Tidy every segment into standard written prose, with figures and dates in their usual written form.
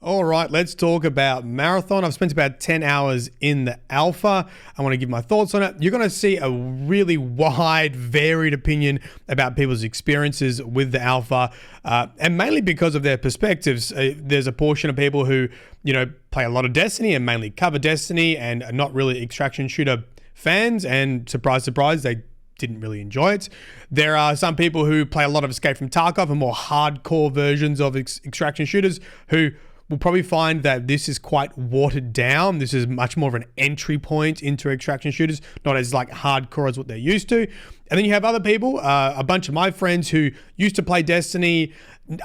All right, let's talk about Marathon. I've spent about 10 hours in the alpha. I want to give my thoughts on it. You're going to see a really wide, varied opinion about people's experiences with the alpha, and mainly because of their perspectives. There's a portion of people who, play a lot of Destiny and mainly cover Destiny and are not really extraction shooter fans, and surprise, surprise, they didn't really enjoy it. There are some people who play a lot of Escape from Tarkov and more hardcore versions of extraction shooters who will probably find that this is quite watered down. This is much more of an entry point into extraction shooters, not as like hardcore as what they're used to. And then you have other people, a bunch of my friends who used to play Destiny.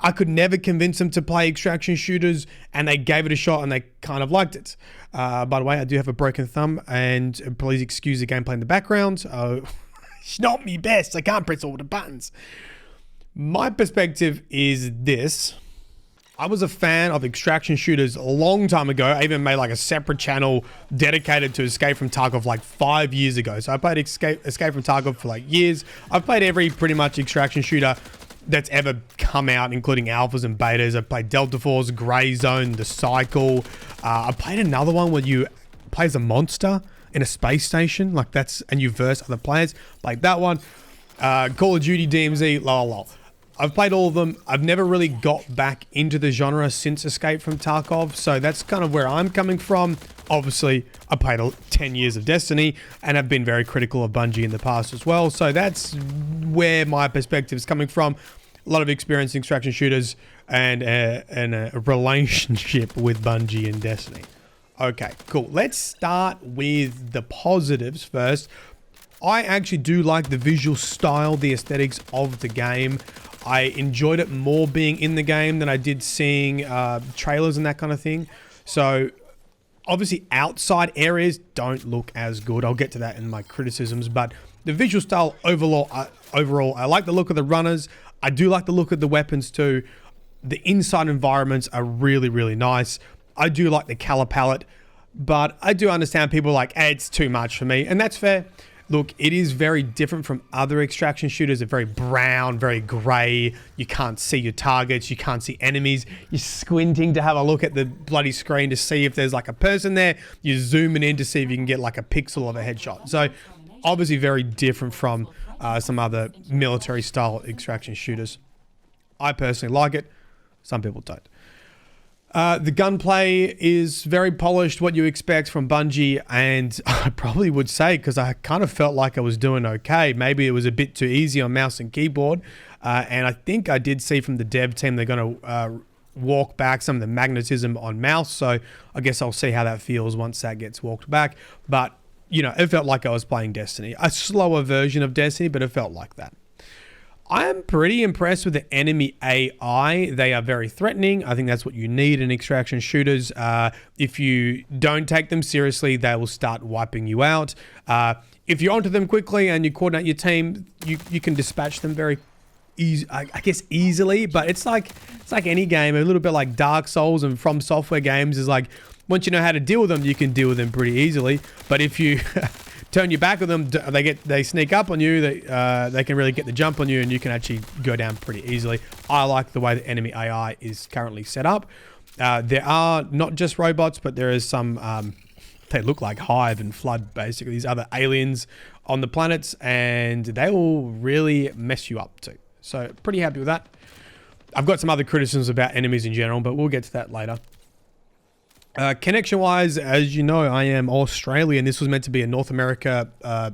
I could never convince them to play extraction shooters, and they gave it a shot and they kind of liked it. By the way, I do have a broken thumb, and please excuse the gameplay in the background. It's not me best. I can't press all the buttons. My perspective is this. I was a fan of extraction shooters a long time ago. I even made like a separate channel dedicated to Escape from Tarkov like 5 years ago. So I played Escape from Tarkov for like years. I've played every pretty much extraction shooter that's ever come out, including alphas and betas. I've played Delta Force, Grey Zone, The Cycle. I played another one where you play as a monster in a space station, and you verse other players. Like that one. Call of Duty, DMZ, lol. I've played all of them. I've never really got back into the genre since Escape from Tarkov, so that's kind of where I'm coming from. Obviously, I played 10 years of Destiny and have been very critical of Bungie in the past as well, so that's where my perspective is coming from. A lot of experience in extraction shooters and a relationship with Bungie and Destiny. Okay, cool. Let's start with the positives first. I actually do like the visual style, the aesthetics of the game. I enjoyed it more being in the game than I did seeing trailers and that kind of thing. So obviously outside areas don't look as good. I'll get to that in my criticisms, but the visual style overall, I like the look of the runners. I do like the look of the weapons too. The inside environments are really, really nice. I do like the color palette, but I do understand people are like, hey, it's too much for me, and that's fair. Look, it is very different from other extraction shooters. They're very brown, very grey. You can't see your targets. You can't see enemies. You're squinting to have a look at the bloody screen to see if there's like a person there. You're zooming in to see if you can get like a pixel of a headshot. So obviously very different from some other military style extraction shooters. I personally like it. Some people don't. The gunplay is very polished, what you expect from Bungie, and I probably would say, because I kind of felt like I was doing okay, maybe it was a bit too easy on mouse and keyboard, and I think I did see from the dev team they're going to walk back some of the magnetism on mouse, so I guess I'll see how that feels once that gets walked back, but, it felt like I was playing Destiny. A slower version of Destiny, but it felt like that. I am pretty impressed with the enemy AI. They are very threatening. I think that's what you need in extraction shooters. If you don't take them seriously, they will start wiping you out. If you're onto them quickly and you coordinate your team, you can dispatch them very easily. But it's like any game, a little bit like Dark Souls and From Software games is like, once you know how to deal with them, you can deal with them pretty easily. But if you turn your back on them, they sneak up on you, they can really get the jump on you, and you can actually go down pretty easily. I like the way the enemy AI is currently set up. There are not just robots, but there is some, they look like Hive and Flood, basically, these other aliens on the planets, and they will really mess you up too. So pretty happy with that. I've got some other criticisms about enemies in general, but we'll get to that later. Connection-wise, as you know, I am Australian. This was meant to be a North America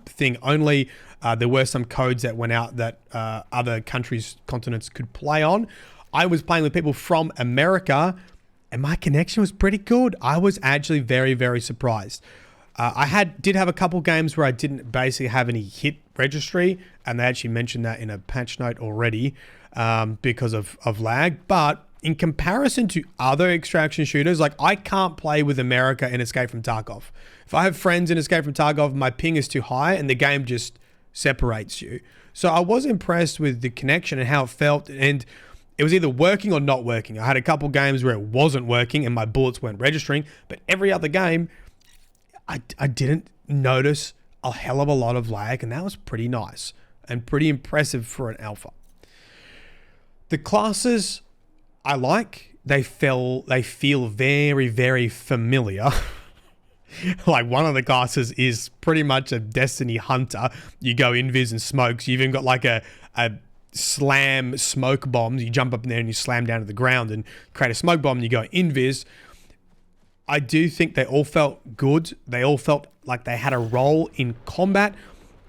thing only. There were some codes that went out that other countries, continents could play on. I was playing with people from America, and my connection was pretty good. I was actually very, very surprised. I did have a couple games where I didn't basically have any hit registry, and they actually mentioned that in a patch note already because of lag, but in comparison to other extraction shooters, like I can't play with America in Escape from Tarkov. If I have friends in Escape from Tarkov, my ping is too high and the game just separates you. So I was impressed with the connection and how it felt, and it was either working or not working. I had a couple games where it wasn't working and my bullets weren't registering, but every other game, I didn't notice a hell of a lot of lag, and that was pretty nice and pretty impressive for an alpha. The classes I like. they feel very, very familiar. Like one of the classes is pretty much a Destiny hunter. You go invis and smokes. You even got like a slam smoke bombs. You jump up in there and you slam down to the ground and create a smoke bomb and you go invis. I do think they all felt good. They all felt like they had a role in combat.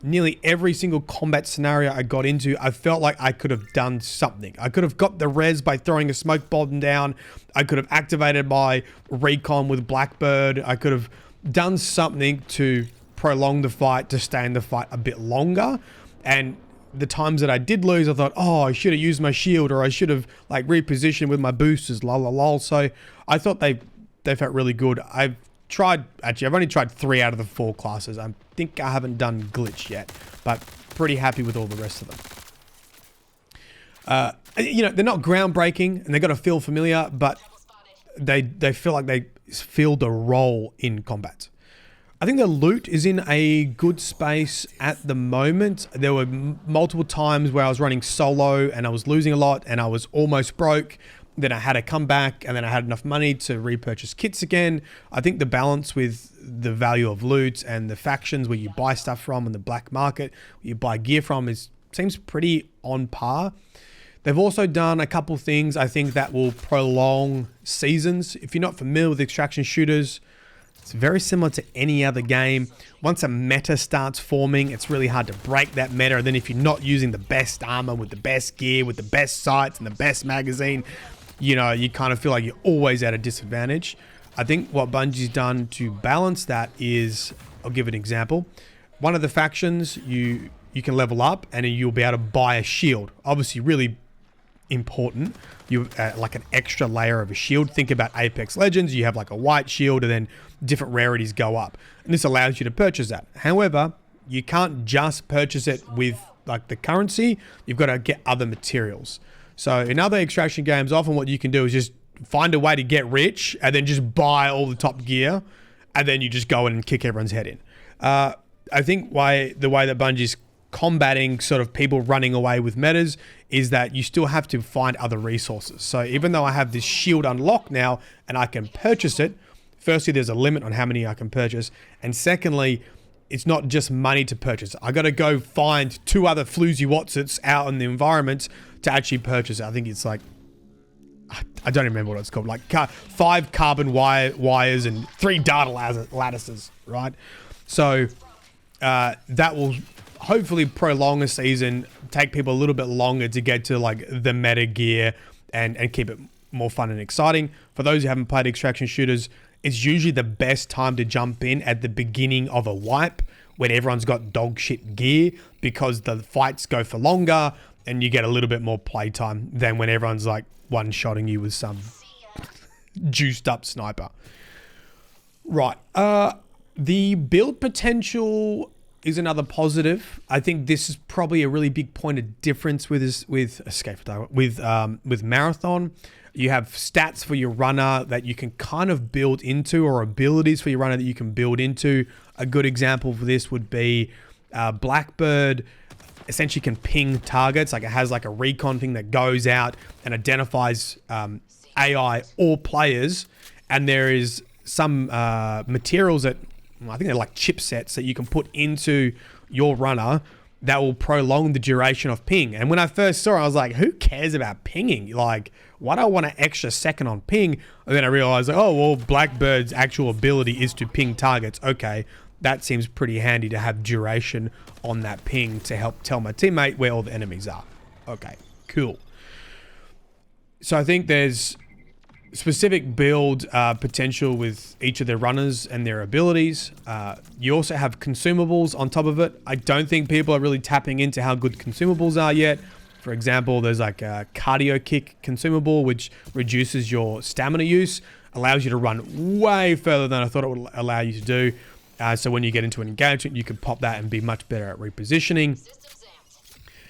Nearly every single combat scenario I got into, I felt like I could have done something. I could have got the res by throwing a smoke bomb down. I could have activated my recon with Blackbird. I could have done something to prolong the fight, to stay in the fight a bit longer. And the times that I did lose, I thought, oh, I should have used my shield, or I should have like repositioned with my boosters, So I thought they felt really good. I've only tried 3 out of the 4 classes. I think I haven't done glitch yet, but pretty happy with all the rest of them. They're not groundbreaking and they got to feel familiar, but they feel like they filled a role in combat. I think the loot is in a good space at the moment. There were multiple times where I was running solo and I was losing a lot and I was almost broke. Then I had to come back and then I had enough money to repurchase kits again. I think the balance with the value of loot and the factions where you buy stuff from and the black market where you buy gear from seems pretty on par. They've also done a couple things I think that will prolong seasons. If you're not familiar with extraction shooters, it's very similar to any other game. Once a meta starts forming, it's really hard to break that meta. And then if you're not using the best armor with the best gear, with the best sights and the best magazine, you kind of feel like you're always at a disadvantage. I think what Bungie's done to balance that is, I'll give an example. One of the factions, you can level up and you'll be able to buy a shield. Obviously, really important. You like an extra layer of a shield. Think about Apex Legends. You have like a white shield and then different rarities go up. And this allows you to purchase that. However, you can't just purchase it with like the currency. You've got to get other materials. So in other extraction games, often what you can do is just find a way to get rich and then just buy all the top gear and then you just go in and kick everyone's head in. I think the way that Bungie's combating sort of people running away with metas is that you still have to find other resources. So even though I have this shield unlocked now and I can purchase it, firstly, there's a limit on how many I can purchase. And secondly, it's not just money to purchase. I got to go find 2 other floozy Watsits out in the environment to actually purchase it. I think it's like, I don't even remember what it's called, like 5 carbon wires and 3 data lattices, right? So that will hopefully prolong a season, take people a little bit longer to get to like the meta gear and keep it more fun and exciting. For those who haven't played extraction shooters, it's usually the best time to jump in at the beginning of a wipe when everyone's got dog shit gear, because the fights go for longer and you get a little bit more playtime than when everyone's like one-shotting you with some juiced up sniper. Right. The build potential is another positive. I think this is probably a really big point of difference with Marathon. You have stats for your runner that you can kind of build into, or abilities for your runner that you can build into. A good example for this would be Blackbird essentially can ping targets. Like it has like a recon thing that goes out and identifies AI or players. And there is some materials that, I think they're like chipsets that you can put into your runner that will prolong the duration of ping. And when I first saw it, I was like, who cares about pinging? Like, why do I want an extra second on ping? And then I realized, like, oh, well, Blackbird's actual ability is to ping targets. Okay, that seems pretty handy to have duration on that ping to help tell my teammate where all the enemies are. Okay, cool. So I think there's specific build potential with each of their runners and their abilities. You also have consumables on top of it. I don't think people are really tapping into how good consumables are yet. For example, there's like a cardio kick consumable, which reduces your stamina use, allows you to run way further than I thought it would allow you to do. So when you get into an engagement, you can pop that and be much better at repositioning.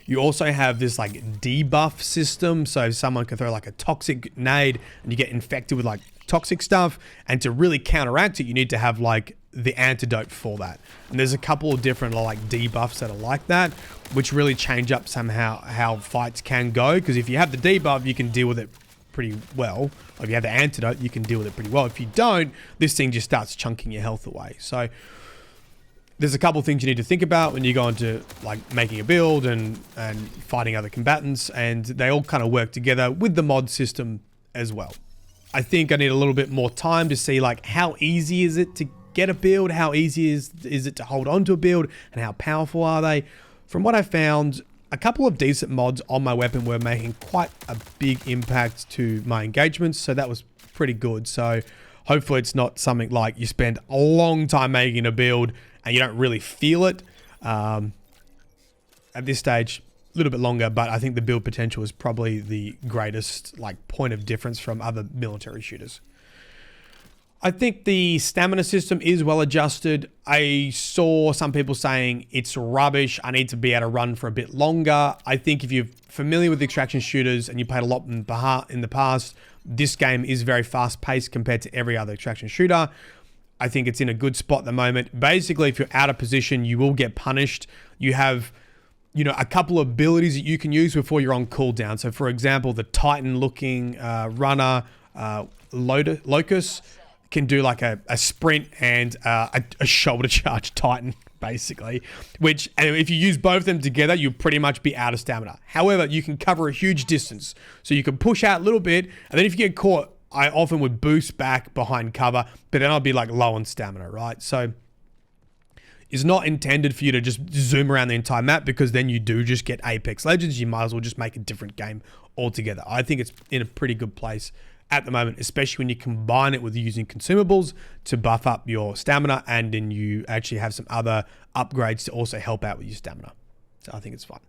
You also have this like debuff system, so someone can throw like a toxic nade and you get infected with like toxic stuff, and to really counteract it, you need to have like the antidote for that. And there's a couple of different like debuffs that are like that, which really change up somehow how fights can go, because if you have the debuff, you can deal with it pretty well. Or if you have the antidote, you can deal with it pretty well. If you don't, this thing just starts chunking your health away. So there's a couple of things you need to think about when you go into like making a build and fighting other combatants, and they all kind of work together with the mod system as well. I think I need a little bit more time to see like how easy is it to get a build, how easy is it to hold on to a build, and how powerful are they. From what I found, a couple of decent mods on my weapon were making quite a big impact to my engagements, so that was pretty good. So hopefully it's not something like you spend a long time making a build and you don't really feel it. At this stage, a little bit longer, but I think the build potential is probably the greatest like point of difference from other military shooters. I think the stamina system is well adjusted. I saw some people saying it's rubbish. I need to be able to run for a bit longer. I think if you're familiar with extraction shooters and you played a lot in the past, this game is very fast paced compared to every other extraction shooter. I think it's in a good spot at the moment. Basically, if you're out of position, you will get punished. You have, you know, a couple of abilities that you can use before you're on cooldown. So for example, the Titan looking runner, Locus, can do like a sprint and a shoulder charge Titan, basically, which if you use both of them together, you'll pretty much be out of stamina. However, you can cover a huge distance. So you can push out a little bit, and then if you get caught, I often would boost back behind cover, but then I'll be like low on stamina, right? So it's not intended for you to just zoom around the entire map, because then you do just get Apex Legends. You might as well just make a different game altogether. I think it's in a pretty good place at the moment, especially when you combine it with using consumables to buff up your stamina, and then you actually have some other upgrades to also help out with your stamina. So I think it's fun.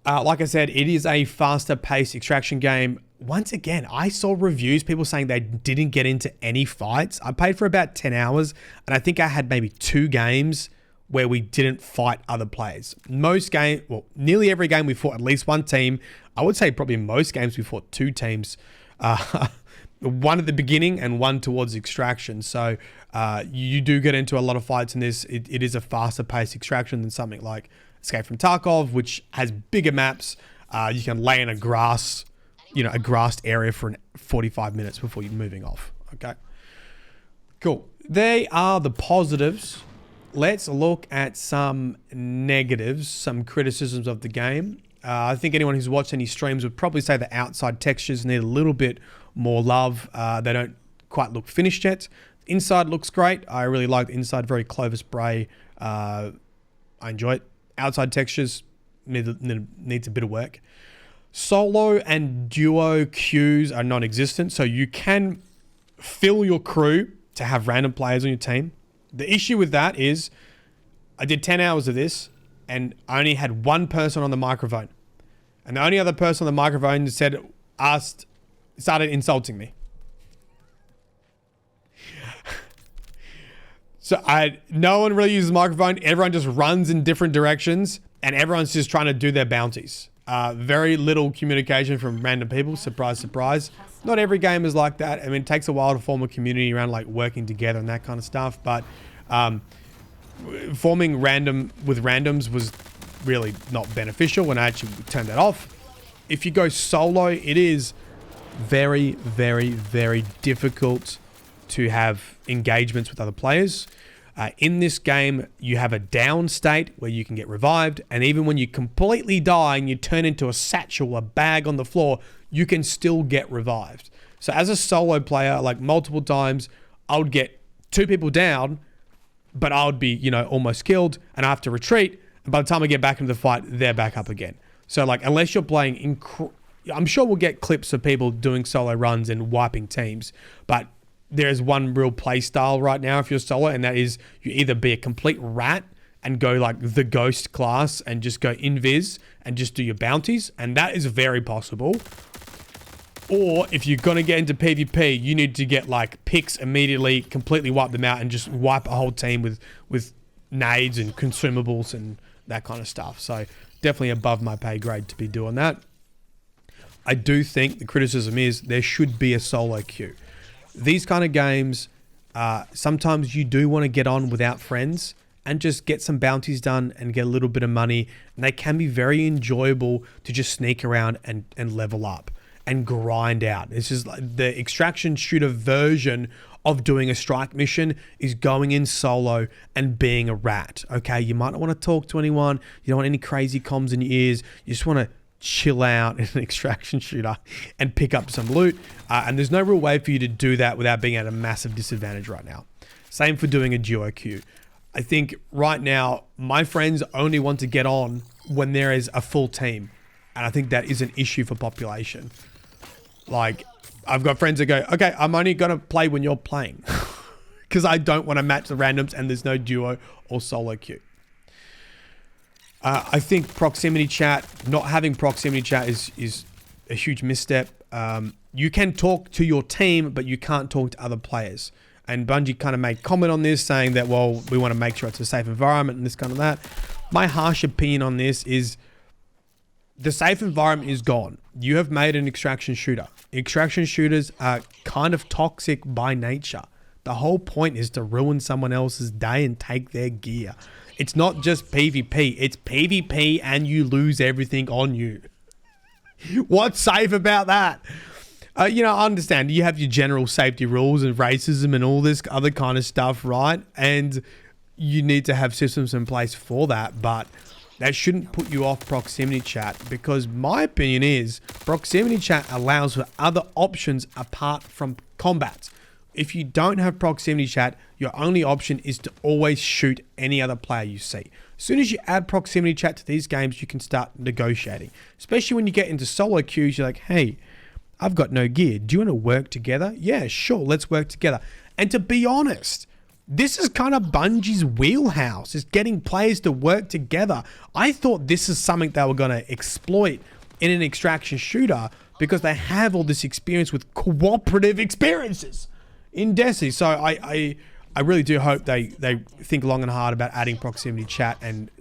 Like I said, it is a faster paced extraction game. Once again, I saw reviews, people saying they didn't get into any fights. I played for about 10 hours, and I think I had maybe 2 games where we didn't fight other players. Nearly every game we fought at least one team. I would say probably in most games we fought 2 teams. One at the beginning and one towards extraction. So you do get into a lot of fights in this. It is a faster paced extraction than something like Escape from Tarkov, which has bigger maps. You can lay in a grassed area for 45 minutes before you're moving off. Okay, cool. They are the positives. Let's look at some negatives, some criticisms of the game. I think anyone who's watched any streams would probably say the outside textures need a little bit more love. They don't quite look finished yet. Inside looks great. I really like the inside, very Clovis Bray. I enjoy it. Outside textures needs a bit of work. Solo and duo queues are non-existent, so you can fill your crew to have random players on your team. The issue with that is I did 10 hours of this and I only had one person on the microphone. And the only other person on the microphone started insulting me. So no one really uses the microphone. Everyone just runs in different directions, and everyone's just trying to do their bounties. Very little communication from random people. Surprise, surprise. Not every game is like that. I mean, it takes a while to form a community around like working together and that kind of stuff. But forming randoms was really not beneficial when I actually turned that off. If you go solo, it is very, very, very difficult to have engagements with other players. In this game, you have a down state where you can get revived, and even when you completely die and you turn into a satchel, a bag on the floor, you can still get revived. So as a solo player, like multiple times, I would get 2 people down, but I would be, almost killed, and I have to retreat. And by the time I get back into the fight, they're back up again. So like, unless you're playing, I'm sure we'll get clips of people doing solo runs and wiping teams, but there's one real play style right now if you're solo, and that is you either be a complete rat and go like the ghost class and just go invis and just do your bounties, and that is very possible. Or if you're going to get into PvP, you need to get like picks immediately, completely wipe them out, and just wipe a whole team with nades and consumables and that kind of stuff. So definitely above my pay grade to be doing that. I do think the criticism is there should be a solo queue. These kind of games, sometimes you do want to get on without friends and just get some bounties done and get a little bit of money. And they can be very enjoyable to just sneak around and level up. and grind out. This is like the extraction shooter version of doing a strike mission is going in solo and being a rat. Okay, you might not want to talk to anyone. You don't want any crazy comms in your ears. You just want to chill out in an extraction shooter and pick up some loot. And there's no real way for you to do that without being at a massive disadvantage right now. Same for doing a duo queue. I think right now, my friends only want to get on when there is a full team. And I think that is an issue for population. Like, I've got friends that go, okay, I'm only going to play when you're playing. Because I don't want to match the randoms and there's no duo or solo queue. I think proximity chat, not having proximity chat is a huge misstep. You can talk to your team, but you can't talk to other players. And Bungie kind of made comment on this, saying that, well, we want to make sure it's a safe environment and this kind of that. My harsh opinion on this is the safe environment is gone. You have made an extraction shooter. Extraction shooters are kind of toxic by nature. The whole point is to ruin someone else's day and take their gear. It's not just PvP. It's PvP and you lose everything on you. What's safe about that? I understand you have your general safety rules and racism and all this other kind of stuff, right? And you need to have systems in place for that, but that shouldn't put you off proximity chat, because my opinion is proximity chat allows for other options apart from combat. If you don't have proximity chat, your only option is to always shoot any other player you see. As soon as you add proximity chat to these games, you can start negotiating. Especially when you get into solo queues, you're like, hey, I've got no gear. Do you want to work together? Yeah, sure, let's work together. And to be honest, this is kind of Bungie's wheelhouse, is getting players to work together. I thought this is something they were going to exploit in an extraction shooter because they have all this experience with cooperative experiences in Destiny. So I really do hope they think long and hard about adding proximity chat and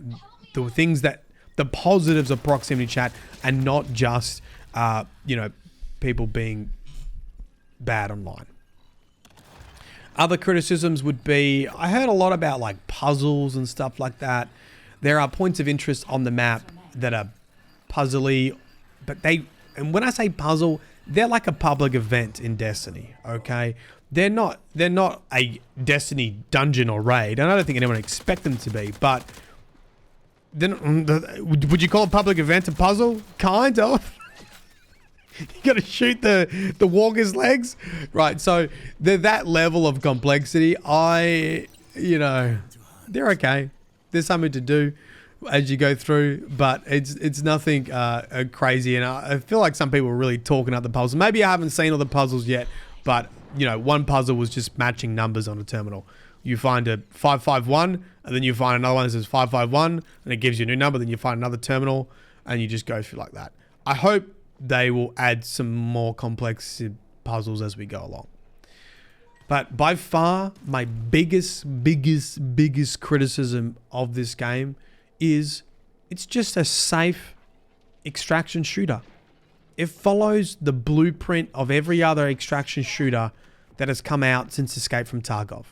the things the positives of proximity chat, and not just, people being bad online. Other criticisms would be, I heard a lot about like puzzles and stuff like that. There are points of interest on the map that are puzzly, but and when I say puzzle, they're like a public event in Destiny, okay? They're not a Destiny dungeon or raid, and I don't think anyone expect them to be, but then would you call a public event a puzzle? Kind of. You gotta shoot the walker's legs, right? So they're that level of complexity. They're okay. There's something to do as you go through, but it's nothing crazy. And I feel like some people are really talking up the puzzles. Maybe I haven't seen all the puzzles yet, but one puzzle was just matching numbers on a terminal. You find a 551, and then you find another one that says 551, and it gives you a new number. Then you find another terminal, and you just go through like that. I hope they will add some more complex puzzles as we go along. But by far, my biggest criticism of this game is it's just a safe extraction shooter. It follows the blueprint of every other extraction shooter that has come out since Escape from Tarkov.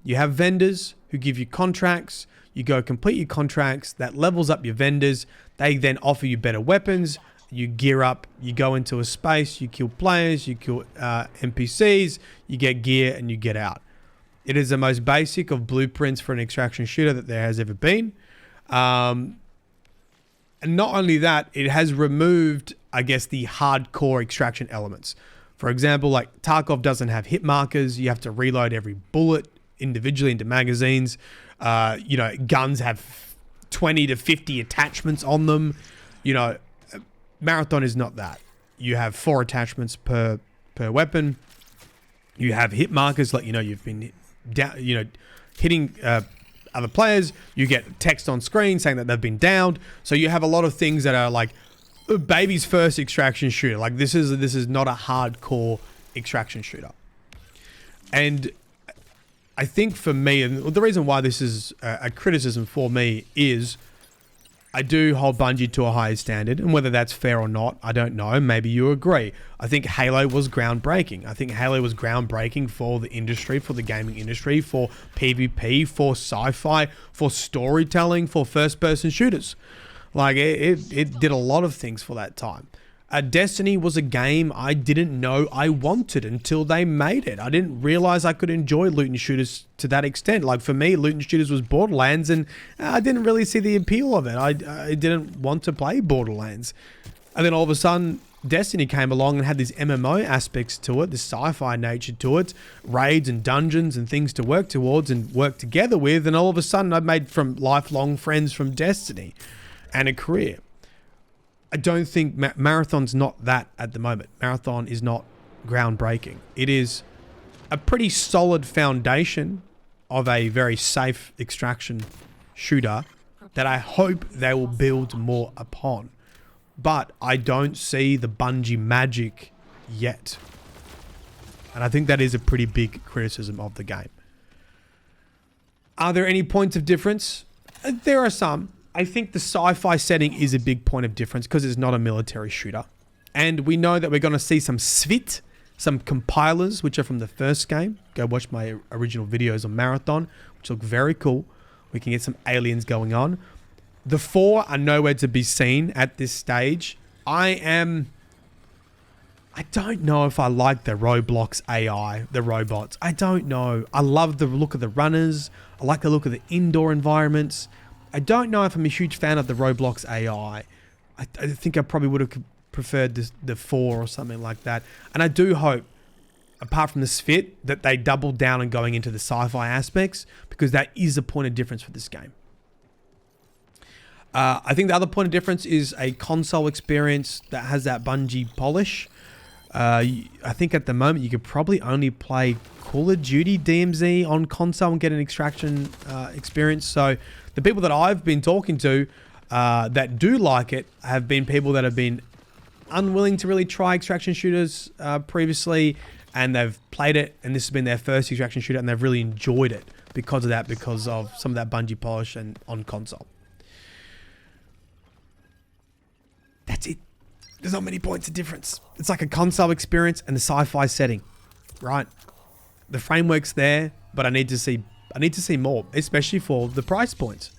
You have vendors who give you contracts. You go complete your contracts. That levels up your vendors. They then offer you better weapons. You gear up, you go into a space, you kill players, you kill NPCs, you get gear, and you get out. It is the most basic of blueprints for an extraction shooter that there has ever been. And not only that, it has removed, I guess, the hardcore extraction elements. For example, like Tarkov doesn't have hit markers. You have to reload every bullet individually into magazines. Guns have 20 to 50 attachments on them. Marathon is not that. You have 4 attachments per weapon. You have hit markers, like you've been down, hitting other players. You get text on screen saying that they've been downed. So you have a lot of things that are like baby's first extraction shooter. Like this is not a hardcore extraction shooter. And I think for me, and the reason why this is a criticism for me is, I do hold Bungie to a higher standard, and whether that's fair or not, I don't know. Maybe you agree. I think Halo was groundbreaking. I think Halo was groundbreaking for the industry, for the gaming industry, for PvP, for sci-fi, for storytelling, for first-person shooters. Like, it did a lot of things for that time. Destiny was a game I didn't know I wanted until they made it. I didn't realize I could enjoy loot and shooters to that extent. Like for me, loot and shooters was Borderlands, and I didn't really see the appeal of it. I didn't want to play Borderlands. And then all of a sudden, Destiny came along and had these MMO aspects to it, this sci-fi nature to it, raids and dungeons and things to work towards and work together with. And all of a sudden, I've made from lifelong friends from Destiny and a career. I don't think Marathon's not that at the moment. Marathon is not groundbreaking. It is a pretty solid foundation of a very safe extraction shooter that I hope they will build more upon. But I don't see the Bungie magic yet. And I think that is a pretty big criticism of the game. Are there any points of difference? There are some. I think the sci-fi setting is a big point of difference because it's not a military shooter. And we know that we're going to see some SVIT, some compilers, which are from the first game. Go watch my original videos on Marathon, which look very cool. We can get some aliens going on. The 4 are nowhere to be seen at this stage. I don't know if I like the Roblox AI, the robots. I don't know. I love the look of the runners. I like the look of the indoor environments. I don't know if I'm a huge fan of the Roblox AI. I think I probably would have preferred the 4 or something like that. And I do hope, apart from the SVIT, that they double down on going into the sci-fi aspects, because that is a point of difference for this game. I think the other point of difference is a console experience that has that Bungie polish. I think at the moment you could probably only play Call of Duty DMZ on console and get an extraction experience. So the people that I've been talking to that do like it have been people that have been unwilling to really try extraction shooters previously, and they've played it, and this has been their first extraction shooter, and they've really enjoyed it because of that, because of some of that Bungie polish and on console. That's it. There's not many points of difference. It's like a console experience and the sci-fi setting, right? The framework's there, but I need to see more, especially for the price points.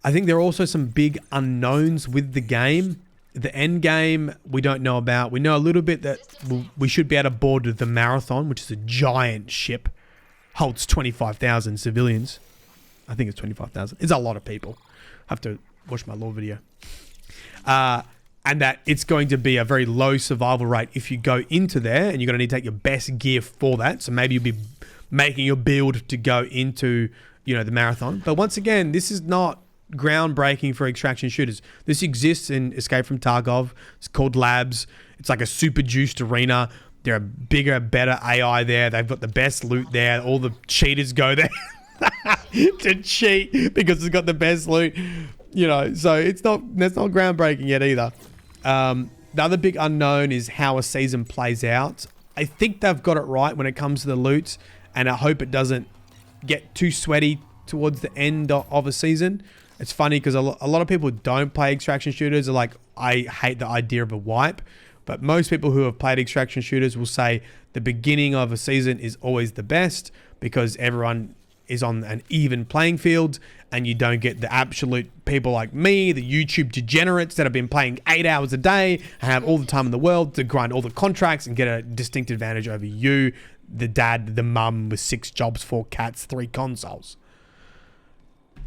I think there are also some big unknowns with the game. The end game we don't know about. We know a little bit that we should be able to board the Marathon, which is a giant ship, holds 25,000 civilians. I think it's 25,000. It's a lot of people. I have to watch my lore video. And that it's going to be a very low survival rate if you go into there, and you're going to need to take your best gear for that. So maybe you'll be making your build to go into, the Marathon. But once again, this is not groundbreaking for extraction shooters. This exists in Escape from Tarkov. It's called Labs. It's like a super juiced arena. There are bigger, better AI there. They've got the best loot there. All the cheaters go there to cheat because it's got the best loot. So that's not groundbreaking yet either. The other big unknown is how a season plays out. I think they've got it right when it comes to the loot, and I hope it doesn't get too sweaty towards the end of a season. It's funny because a lot of people who don't play extraction shooters are like, I hate the idea of a wipe. But most people who have played extraction shooters will say the beginning of a season is always the best because everyone is on an even playing field, and you don't get the absolute people like me, the YouTube degenerates that have been playing 8 hours a day and have all the time in the world to grind all the contracts and get a distinct advantage over you, the dad, the mum with 6 jobs, 4 cats, 3 consoles.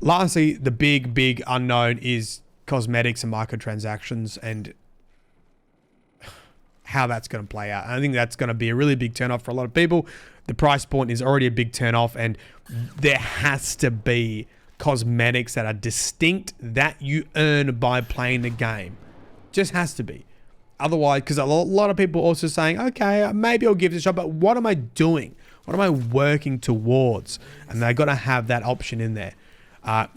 Lastly, the big unknown is cosmetics and microtransactions and how that's going to play out. I think that's going to be a really big turnoff for a lot of people. The price point is already a big turnoff, and there has to be cosmetics that are distinct that you earn by playing the game. Just has to be. Otherwise, because a lot of people are also saying, okay, maybe I'll give this a shot, but what am I doing? What am I working towards? And they've got to have that option in there.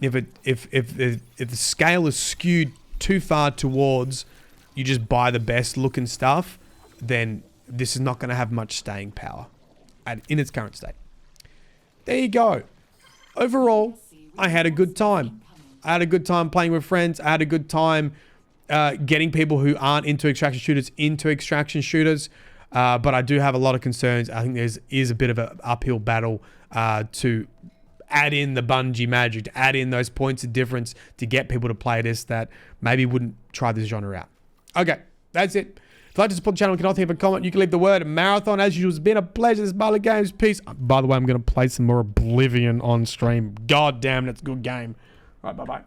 If the scale is skewed too far towards you just buy the best looking stuff, then this is not going to have much staying power in its current state. There you go. Overall, I had a good time. I had a good time playing with friends. I had a good time getting people who aren't into extraction shooters into extraction shooters. But I do have a lot of concerns. I think is a bit of an uphill battle to add in the Bungie magic, to add in those points of difference to get people to play this that maybe wouldn't try this genre out. Okay, That's it. If you'd like to support the channel, you can also leave a comment. You can leave the word marathon. As usual, it's been a pleasure. This is Myelin Games. Peace. By the way, I'm going to play some more Oblivion on stream. God damn, that's a good game. All right, bye-bye.